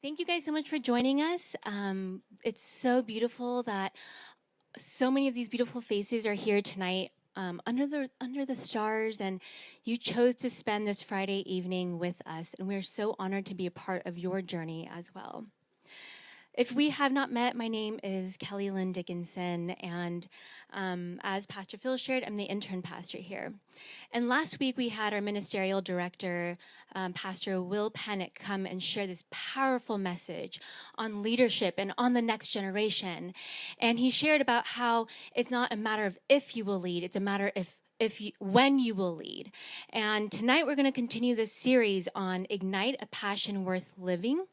Thank you guys so much for joining us. It's so beautiful that so many of these beautiful faces are here tonight under the stars, and you chose to spend this Friday evening with us, and we're so honored to be a part of your journey as well. If we have not met, my name is Kelly Lynn Dickinson, and as Pastor Phil shared, I'm the intern pastor here. And last week we had our ministerial director, Pastor Will Pennick, come and share this powerful message on leadership and on the next generation. And he shared about how it's not a matter of if you will lead, it's a matter of when you will lead. And tonight we're going to continue this series on Ignite a Passion Worth Living.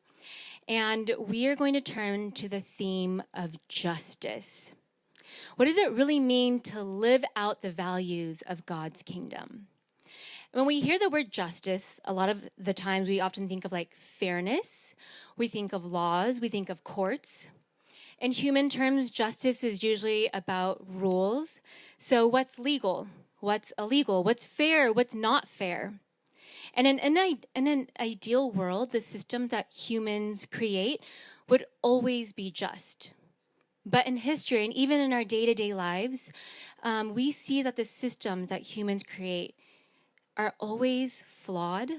And we are going to turn to the theme of justice. What does it really mean to live out the values of God's kingdom? When we hear the word justice, a lot of the times we often think of like fairness, we think of laws, we think of courts. In human terms, justice is usually about rules. So what's legal? What's illegal? What's fair? What's not fair? And in an ideal world, the system that humans create would always be just. But in history, and even in our day-to-day lives, we see that the systems that humans create are always flawed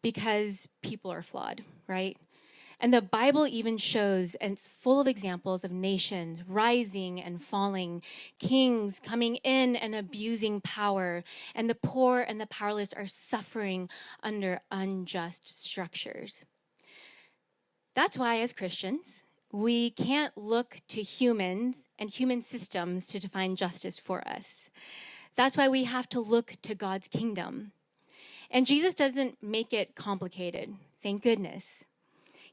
because people are flawed, right? And the Bible even shows, and it's full of examples of nations rising and falling, kings coming in and abusing power, and the poor and the powerless are suffering under unjust structures. That's why, as Christians, we can't look to humans and human systems to define justice for us. That's why we have to look to God's kingdom. And Jesus doesn't make it complicated, thank goodness.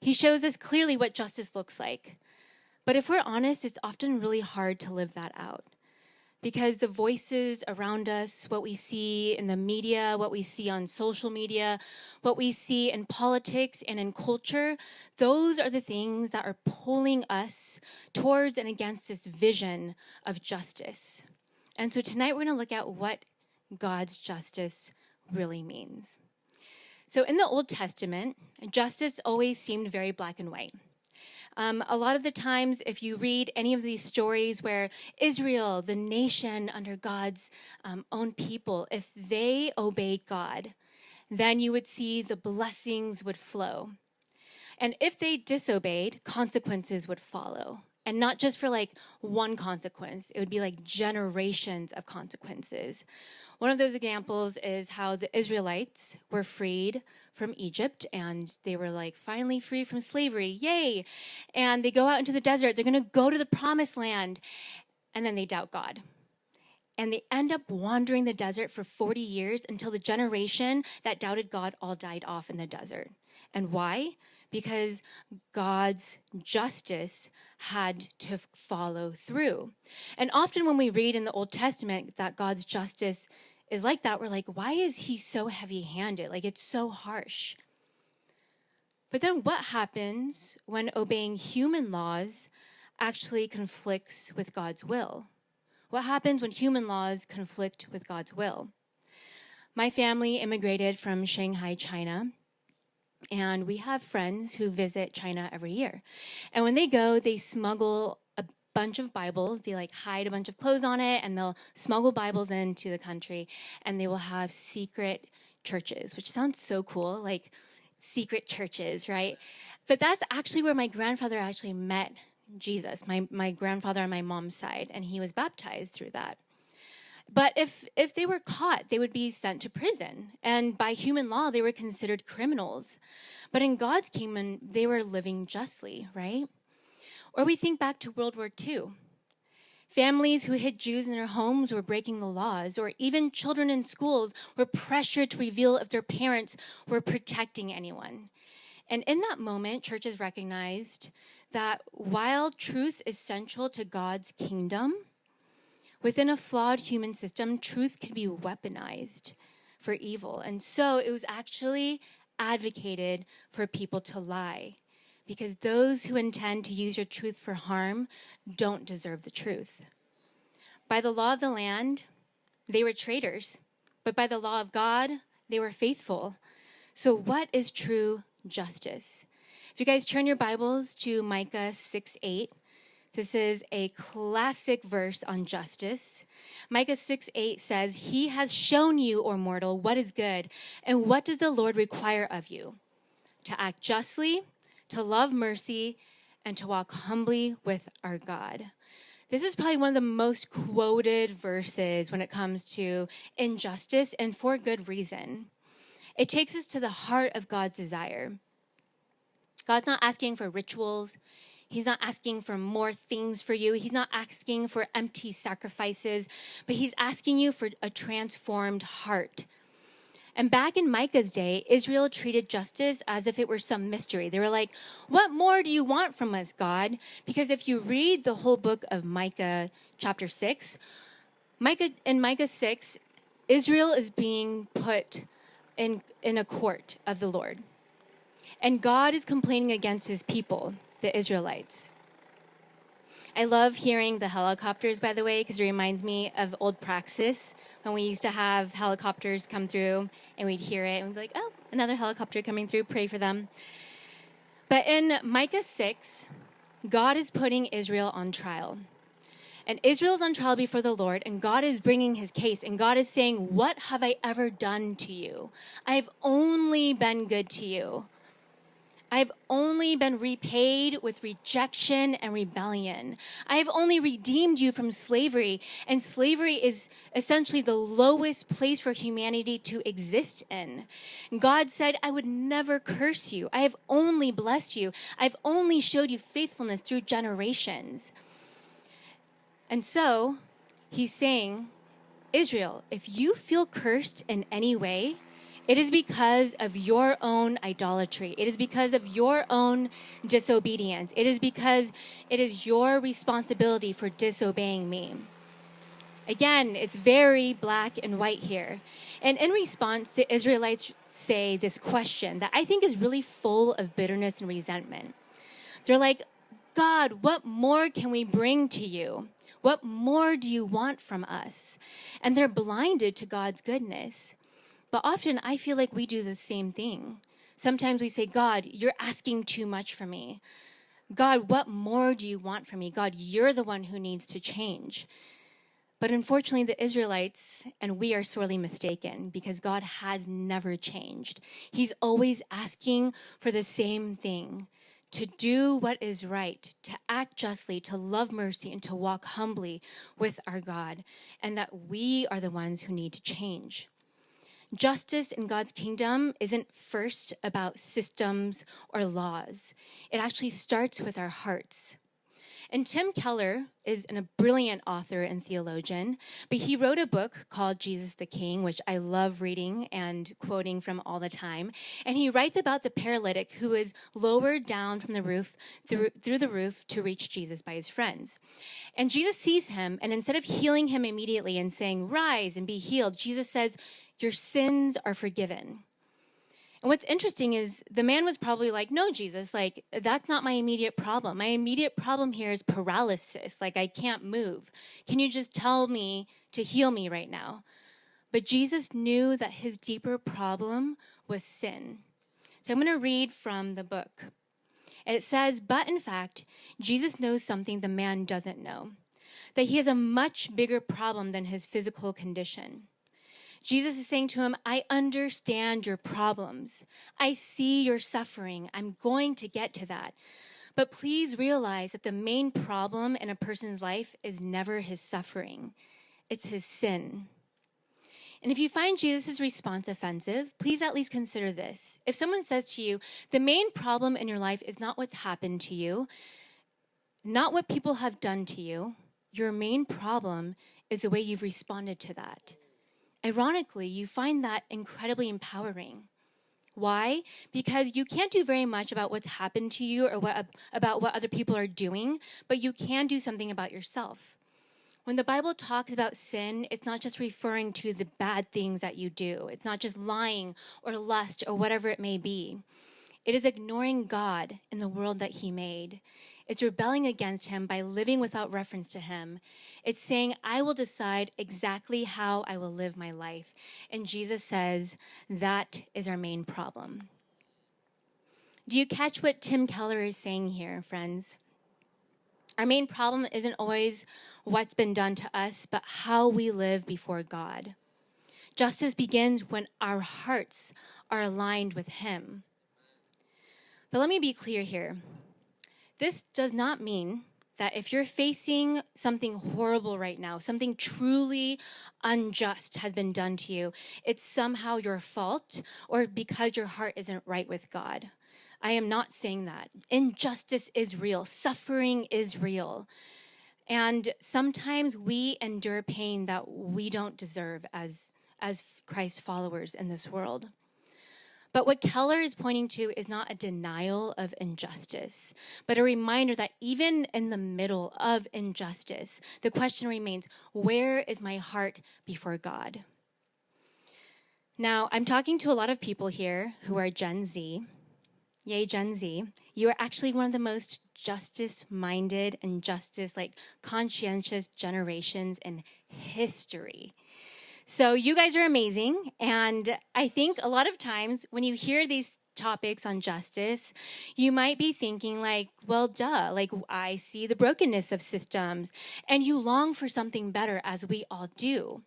He shows us clearly what justice looks like. But if we're honest, it's often really hard to live that out. Because the voices around us, what we see in the media, what we see on social media, what we see in politics and in culture, those are the things that are pulling us towards and against this vision of justice. And so tonight we're going to look at what God's justice really means. So in the Old Testament, justice always seemed very black and white. A lot of the times, if you read any of these stories where Israel, the nation under God's own people, if they obeyed God, then you would see the blessings would flow. And if they disobeyed, consequences would follow. And not just for like one consequence, it would be like generations of consequences. One of those examples is how the Israelites were freed from Egypt, and they were like finally free from slavery, yay! And they go out into the desert, they're gonna go to the promised land, and then they doubt God. And they end up wandering the desert for 40 years until the generation that doubted God all died off in the desert. And why? Because God's justice had to follow through. And often when we read in the Old Testament that God's justice is like that, we're like, why is he so heavy-handed? Like, it's so harsh. But then what happens when obeying human laws actually conflicts with God's will? What happens when human laws conflict with God's will? My family immigrated from Shanghai, China, and we have friends who visit China every year. And when they go, they smuggle a bunch of Bibles. They like hide a bunch of clothes on it, and they'll smuggle Bibles into the country, and they will have secret churches, which sounds so cool, like secret churches, right? But that's actually where my grandfather actually met Jesus, my grandfather on my mom's side, and he was baptized through that. But if they were caught, they would be sent to prison. And by human law, they were considered criminals. But in God's kingdom, they were living justly, right? Or we think back to World War II. Families who hid Jews in their homes were breaking the laws, or even children in schools were pressured to reveal if their parents were protecting anyone. And in that moment, churches recognized that while truth is central to God's kingdom, within a flawed human system, truth can be weaponized for evil. And so it was actually advocated for people to lie, because those who intend to use your truth for harm don't deserve the truth. By the law of the land, they were traitors, but by the law of God, they were faithful. So what is true justice? If you guys turn your Bibles to Micah 6:8, this is a classic verse on justice. Micah 6:8 says, "He has shown you, O mortal, what is good, and what does the Lord require of you? To act justly, to love mercy, and to walk humbly with our God." This is probably one of the most quoted verses when it comes to injustice, and for good reason. It takes us to the heart of God's desire. God's not asking for rituals. He's not asking for more things for you. He's not asking for empty sacrifices, but he's asking you for a transformed heart. And back in Micah's day, Israel treated justice as if it were some mystery. They were like, "What more do you want from us, God?" Because if you read the whole book of Micah chapter 6, in Micah 6, Israel is being put in a court of the Lord. And God is complaining against his people, the Israelites. I love hearing the helicopters, by the way, because it reminds me of old Praxis, when we used to have helicopters come through and we'd hear it and we'd be like, "Oh, another helicopter coming through, pray for them." But in Micah 6, God is putting Israel on trial. And Israel is on trial before the Lord, and God is bringing his case, and God is saying, "What have I ever done to you? I've only been good to you. I've only been repaid with rejection and rebellion. I've only redeemed you from slavery, and slavery is essentially the lowest place for humanity to exist in." God said, "I would never curse you. I have only blessed you. I've only showed you faithfulness through generations." And so he's saying, Israel, if you feel cursed in any way, it is because of your own idolatry. It is because of your own disobedience. It is because it is your responsibility for disobeying me. Again, it's very black and white here. And in response, the Israelites say this question that I think is really full of bitterness and resentment. They're like, "God, what more can we bring to you? What more do you want from us?" And they're blinded to God's goodness. But often I feel like we do the same thing. Sometimes we say, "God, you're asking too much from me. God, what more do you want from me? God, you're the one who needs to change." But unfortunately, the Israelites and we are sorely mistaken, because God has never changed. He's always asking for the same thing: to do what is right, to act justly, to love mercy, and to walk humbly with our God, and that we are the ones who need to change. Justice in God's kingdom isn't first about systems or laws. It actually starts with our hearts. And Tim Keller is a brilliant author and theologian, but he wrote a book called Jesus the King, which I love reading and quoting from all the time. And he writes about the paralytic who is lowered down from the roof, through the roof, to reach Jesus by his friends. And Jesus sees him, and instead of healing him immediately and saying, "Rise and be healed," Jesus says, "Your sins are forgiven." And what's interesting is the man was probably like, "No, Jesus, like, that's not my immediate problem. My immediate problem here is paralysis. Like, I can't move. Can you just tell me to heal me right now?" But Jesus knew that his deeper problem was sin. So I'm going to read from the book. And it says, "But in fact, Jesus knows something the man doesn't know, that he has a much bigger problem than his physical condition. Jesus is saying to him, I understand your problems. I see your suffering. I'm going to get to that. But please realize that the main problem in a person's life is never his suffering. It's his sin. And if you find Jesus' response offensive, please at least consider this. If someone says to you, the main problem in your life is not what's happened to you, not what people have done to you, your main problem is the way you've responded to that. Ironically, you find that incredibly empowering. Why? Because you can't do very much about what's happened to you or about what other people are doing, but you can do something about yourself. When the Bible talks about sin, it's not just referring to the bad things that you do. It's not just lying or lust or whatever it may be. It is ignoring God in the world that he made. It's rebelling against him by living without reference to him. It's saying, I will decide exactly how I will live my life. And Jesus says that is our main problem. Do you catch what Tim Keller is saying here, friends? Our main problem isn't always what's been done to us, but how we live before God. Justice begins when our hearts are aligned with Him. But let me be clear here. This does not mean that if you're facing something horrible right now, something truly unjust has been done to you, it's somehow your fault or because your heart isn't right with God. I am not saying that. Injustice is real. Suffering is real. And sometimes we endure pain that we don't deserve as Christ followers in this world. But what Keller is pointing to is not a denial of injustice, but a reminder that even in the middle of injustice, the question remains, where is my heart before God? Now, I'm talking to a lot of people here who are Gen Z. Yay, Gen Z. You are actually one of the most justice-minded and conscientious generations in history. So you guys are amazing, and I think a lot of times when you hear these topics on justice, you might be thinking well, duh, I see the brokenness of systems, and you long for something better, as we all do.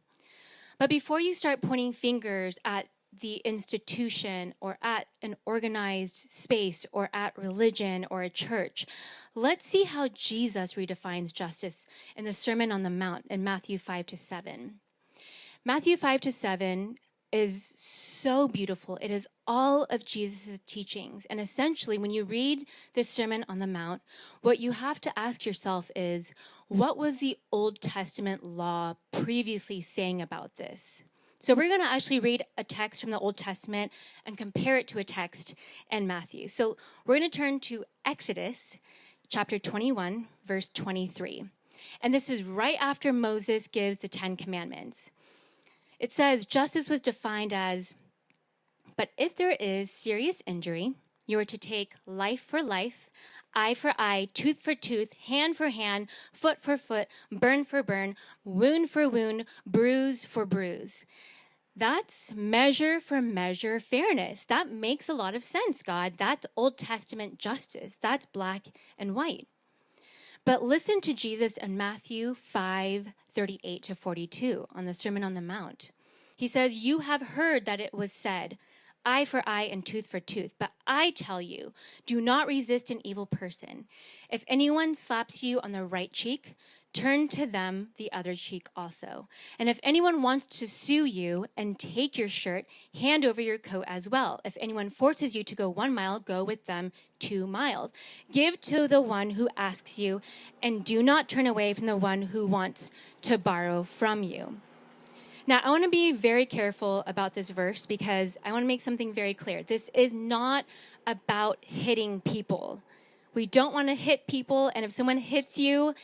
But before you start pointing fingers at the institution or at an organized space or at religion or a church, let's see how Jesus redefines justice in the Sermon on the Mount in Matthew 5-7. Matthew 5-7 is so beautiful. It is all of Jesus' teachings. And essentially, when you read the Sermon on the Mount, what you have to ask yourself is, what was the Old Testament law previously saying about this? So we're going to actually read a text from the Old Testament and compare it to a text in Matthew. So we're going to turn to Exodus chapter 21, verse 23. And this is right after Moses gives the 10 Commandments. It says, justice was defined as, but if there is serious injury, you are to take life for life, eye for eye, tooth for tooth, hand for hand, foot for foot, burn for burn, wound for wound, bruise for bruise. That's measure for measure fairness. That makes a lot of sense, God. That's Old Testament justice. That's black and white. But listen to Jesus in Matthew 5:38-42 on the Sermon on the Mount. He says, you have heard that it was said, eye for eye and tooth for tooth. But I tell you, do not resist an evil person. If anyone slaps you on the right cheek, turn to them the other cheek also. And if anyone wants to sue you and take your shirt, hand over your coat as well. If anyone forces you to go 1 mile, go with them 2 miles. Give to the one who asks you, and do not turn away from the one who wants to borrow from you. Now, I want to be very careful about this verse because I want to make something very clear. This is not about hitting people. We don't want to hit people, and if someone hits you,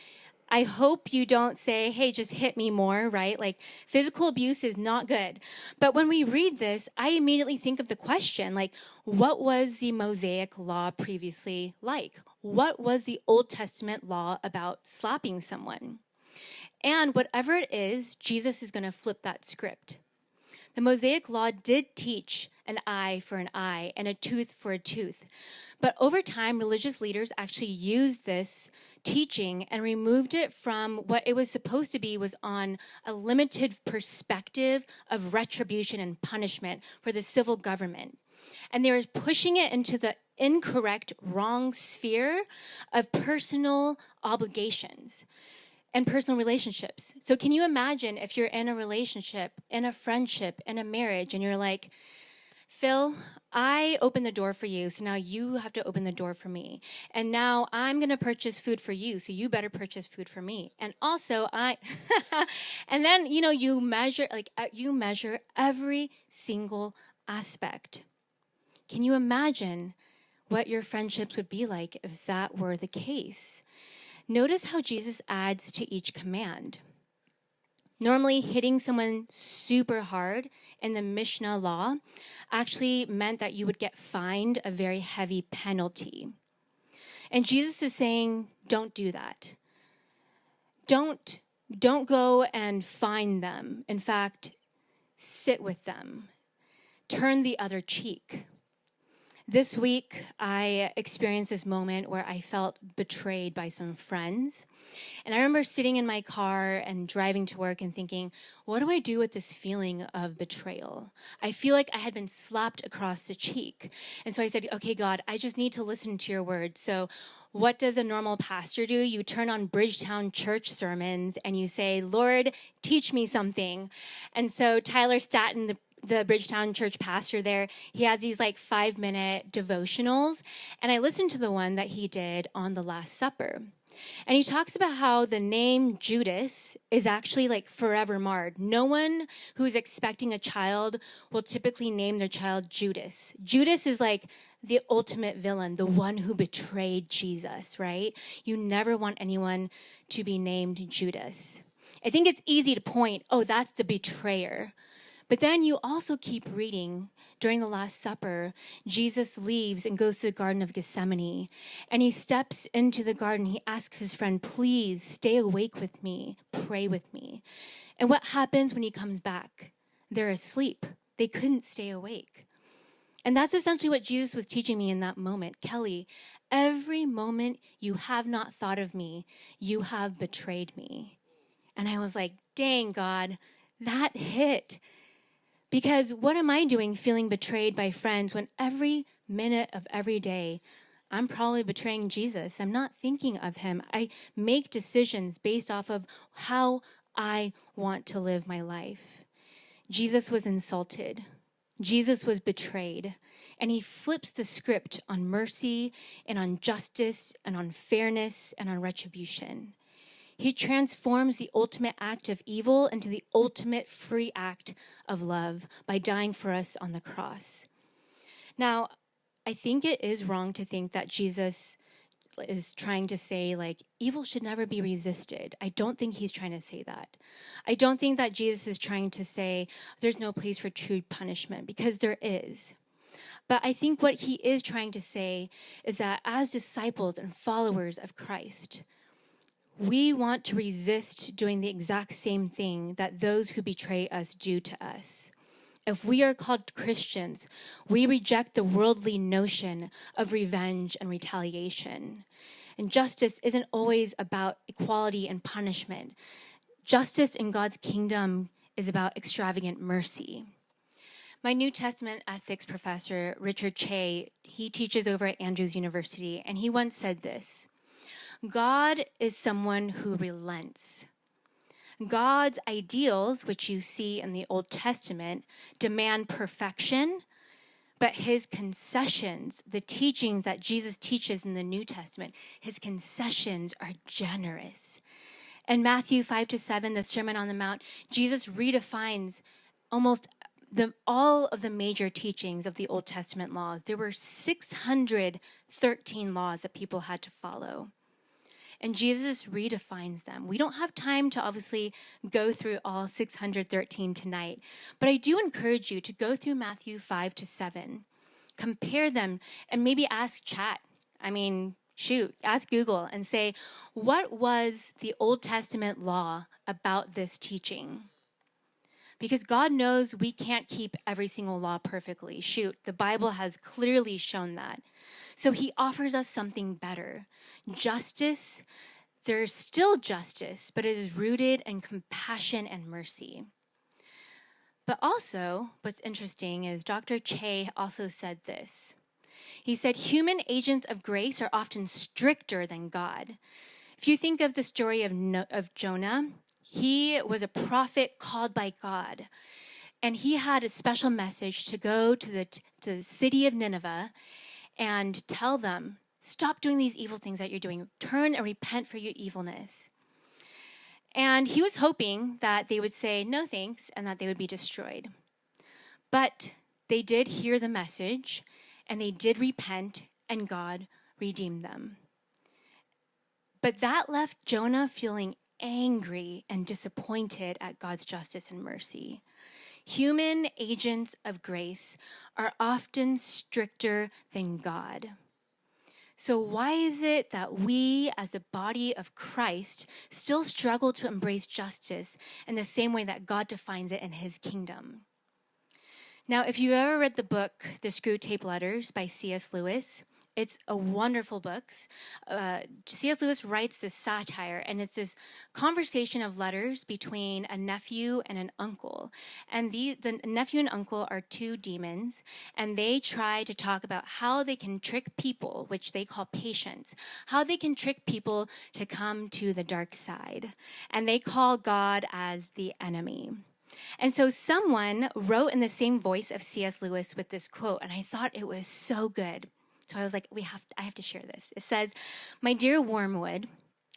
I hope you don't say, hey, just hit me more, right? Physical abuse is not good. But when we read this, I immediately think of the question, what was the Mosaic law previously like? What was the Old Testament law about slapping someone? And whatever it is, Jesus is going to flip that script. The Mosaic law did teach an eye for an eye and a tooth for a tooth. But over time, religious leaders actually used this teaching and removed it from what it was supposed to be was on a limited perspective of retribution and punishment for the civil government. And they were pushing it into the incorrect, wrong sphere of personal obligations and personal relationships. So can you imagine if you're in a relationship, in a friendship, in a marriage, and you're like, Phil, I opened the door for you, so now you have to open the door for me. And now I'm going to purchase food for you, so you better purchase food for me. And also and then, you measure every single aspect. Can you imagine what your friendships would be like if that were the case? Notice how Jesus adds to each command. Normally, hitting someone super hard in the Mishnah law actually meant that you would get fined a very heavy penalty. And Jesus is saying, don't do that. Don't go and fine them. In fact, sit with them. Turn the other cheek. This week, I experienced this moment where I felt betrayed by some friends. And I remember sitting in my car and driving to work and thinking, what do I do with this feeling of betrayal? I feel like I had been slapped across the cheek. And so I said, okay, God, I just need to listen to your word. So what does a normal pastor do? You turn on Bridgetown church sermons and you say, Lord, teach me something. And so Tyler Staton, the Bridgetown church pastor there, he has these like 5-minute devotionals. And I listened to the one that he did on the Last Supper. And he talks about how the name Judas is actually like forever marred. No one who is expecting a child will typically name their child Judas. Judas is like the ultimate villain, the one who betrayed Jesus, right? You never want anyone to be named Judas. I think it's easy to point, oh, that's the betrayer. But then you also keep reading. During the Last Supper, Jesus leaves and goes to the Garden of Gethsemane. And he steps into the garden. He asks his friend, please stay awake with me, pray with me. And what happens when he comes back? They're asleep. They couldn't stay awake. And that's essentially what Jesus was teaching me in that moment. Kelly, every moment you have not thought of me, you have betrayed me. And I was like, dang, God, that hit. Because what am I doing feeling betrayed by friends when every minute of every day I'm probably betraying Jesus? I'm not thinking of him. I make decisions based off of how I want to live my life. Jesus was insulted. Jesus was betrayed. And he flips the script on mercy and on justice and on fairness and on retribution. He transforms the ultimate act of evil into the ultimate free act of love by dying for us on the cross. Now, I think it is wrong to think that Jesus is trying to say, like, evil should never be resisted. I don't think he's trying to say that. I don't think that Jesus is trying to say there's no place for true punishment, because there is. But I think what he is trying to say is that as disciples and followers of Christ, we want to resist doing the exact same thing that those who betray us do to us. If we are called Christians, we reject the worldly notion of revenge and retaliation. And justice isn't always about equality and punishment. Justice in God's kingdom is about extravagant mercy. My New Testament ethics professor, Richard Che, he teaches over at Andrews University, and he once said this: God is someone who relents. God's ideals, which you see in the Old Testament, demand perfection, but his concessions, the teaching that Jesus teaches in the New Testament, his concessions are generous. In Matthew 5-7, the Sermon on the Mount, Jesus redefines almost all of the major teachings of the Old Testament laws. There were 613 laws that people had to follow. And Jesus redefines them. We don't have time to obviously go through all 613 tonight, but I do encourage you to go through Matthew 5-7, compare them, and maybe ask chat. Ask Google and say, what was the Old Testament law about this teaching? Because God knows we can't keep every single law perfectly. The Bible has clearly shown that. So he offers us something better. Justice, there's still justice, but it is rooted in compassion and mercy. But also, what's interesting is Dr. Che also said this. He said, human agents of grace are often stricter than God. If you think of the story of Jonah, he was a prophet called by God, and he had a special message to go to the city of Nineveh and tell them, stop doing these evil things that you're doing. Turn and repent for your evilness. And he was hoping that they would say no thanks and that they would be destroyed. But they did hear the message, and they did repent, and God redeemed them. But that left Jonah feeling angry and disappointed at God's justice and mercy. Human agents of grace are often stricter than God. So why is it that we, as a body of Christ, still struggle to embrace justice in the same way that God defines it in his kingdom? Now, if you've ever read the book, The Screw Tape Letters by C.S. Lewis, it's a wonderful book. C.S. Lewis writes this satire, and it's this conversation of letters between a nephew and an uncle. And the nephew and uncle are two demons, and they try to talk about how they can trick people, which they call patients, how they can trick people to come to the dark side. And they call God as the enemy. And so someone wrote in the same voice of C.S. Lewis with this quote, and I thought it was so good. So I was like, I have to share this. It says, "My dear Wormwood,"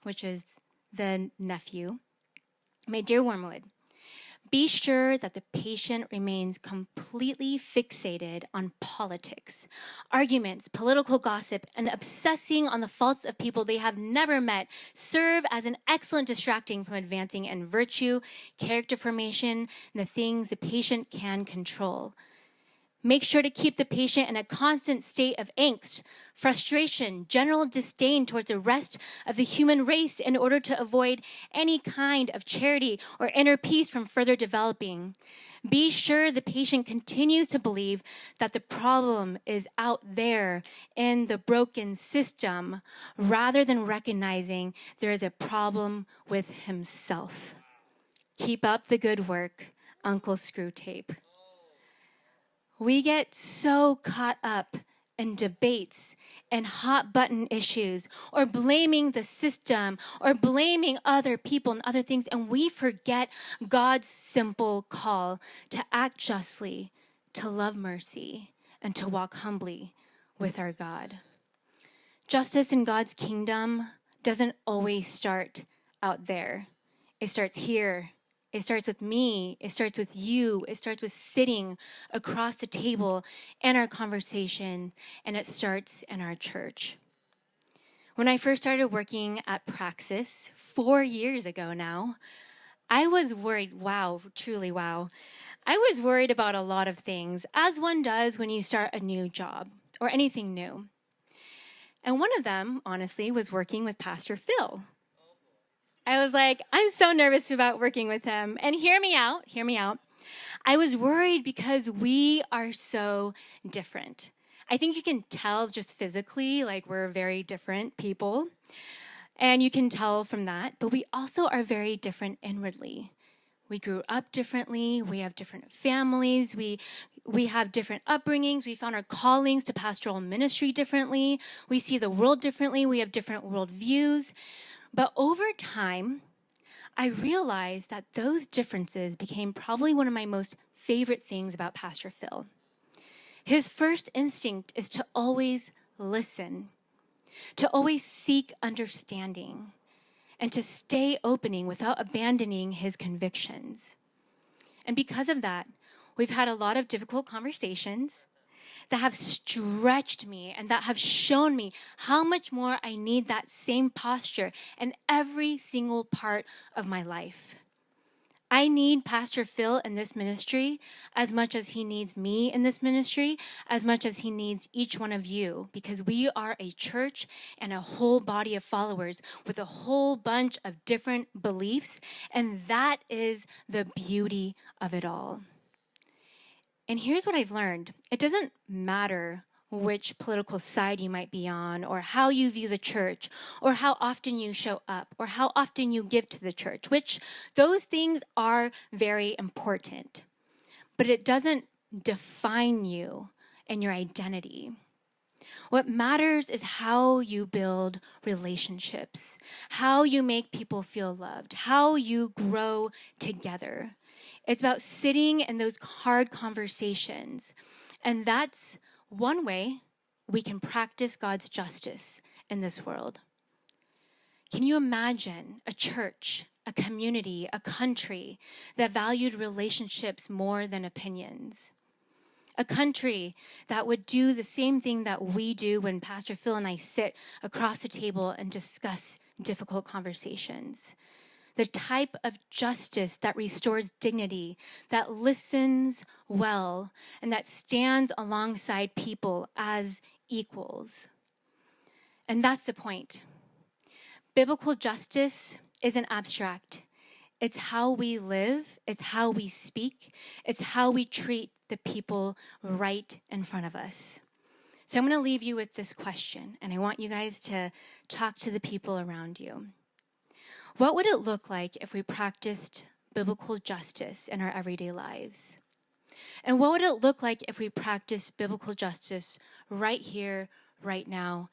which is the nephew, "my dear Wormwood, be sure that the patient remains completely fixated on politics, arguments, political gossip, and obsessing on the faults of people they have never met serve as an excellent distracting from advancing in virtue, character formation, and the things the patient can control. Make sure to keep the patient in a constant state of angst, frustration, general disdain towards the rest of the human race in order to avoid any kind of charity or inner peace from further developing. Be sure the patient continues to believe that the problem is out there in the broken system, rather than recognizing there is a problem with himself. Keep up the good work, Uncle Screwtape." We get so caught up in debates and hot button issues, or blaming the system, or blaming other people and other things, and we forget God's simple call to act justly, to love mercy, and to walk humbly with our God. Justice in God's kingdom doesn't always start out there. It starts here. It starts with me. It starts with you. It starts with sitting across the table in our conversation, and it starts in our church. When I first started working at Praxis 4 years ago now, I was worried. Wow, truly wow. I was worried about a lot of things, as one does when you start a new job or anything new. And one of them, honestly, was working with Pastor Phil. I was like, I'm so nervous about working with him. And hear me out. I was worried because we are so different. I think you can tell just physically, like we're very different people. And you can tell from that. But we also are very different inwardly. We grew up differently. We have different families. We have different upbringings. We found our callings to pastoral ministry differently. We see the world differently. We have different worldviews. But over time, I realized that those differences became probably one of my most favorite things about Pastor Phil. His first instinct is to always listen, to always seek understanding, and to stay opening without abandoning his convictions. And because of that, we've had a lot of difficult conversations that have stretched me and that have shown me how much more I need that same posture in every single part of my life. I need Pastor Phil in this ministry as much as he needs me in this ministry, as much as he needs each one of you, because we are a church and a whole body of followers with a whole bunch of different beliefs, and that is the beauty of it all. And here's what I've learned. It doesn't matter which political side you might be on, or how you view the church, or how often you show up, or how often you give to the church, which those things are very important. But it doesn't define you and your identity. What matters is how you build relationships, how you make people feel loved, how you grow together. It's about sitting in those hard conversations. And that's one way we can practice God's justice in this world. Can you imagine a church, a community, a country that valued relationships more than opinions? A country that would do the same thing that we do when Pastor Phil and I sit across the table and discuss difficult conversations. The type of justice that restores dignity, that listens well, and that stands alongside people as equals. And that's the point. Biblical justice isn't abstract. It's how we live, it's how we speak, it's how we treat the people right in front of us. So I'm going to leave you with this question, and I want you guys to talk to the people around you. What would it look like if we practiced biblical justice in our everyday lives? And what would it look like if we practiced biblical justice right here, right now,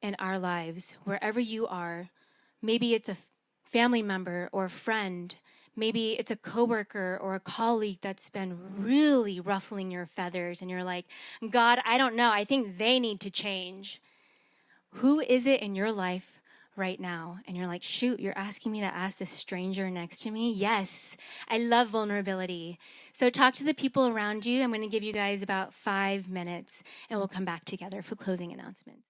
in our lives, wherever you are? Maybe it's a family member or a friend. Maybe it's a coworker or a colleague that's been really ruffling your feathers, and you're like, God, I don't know. I think they need to change. Who is it in your life right now? And you're like, shoot, you're asking me to ask this stranger next to me? Yes, I love vulnerability. So talk to the people around you. I'm going to give you guys about 5 minutes, and we'll come back together for closing announcements.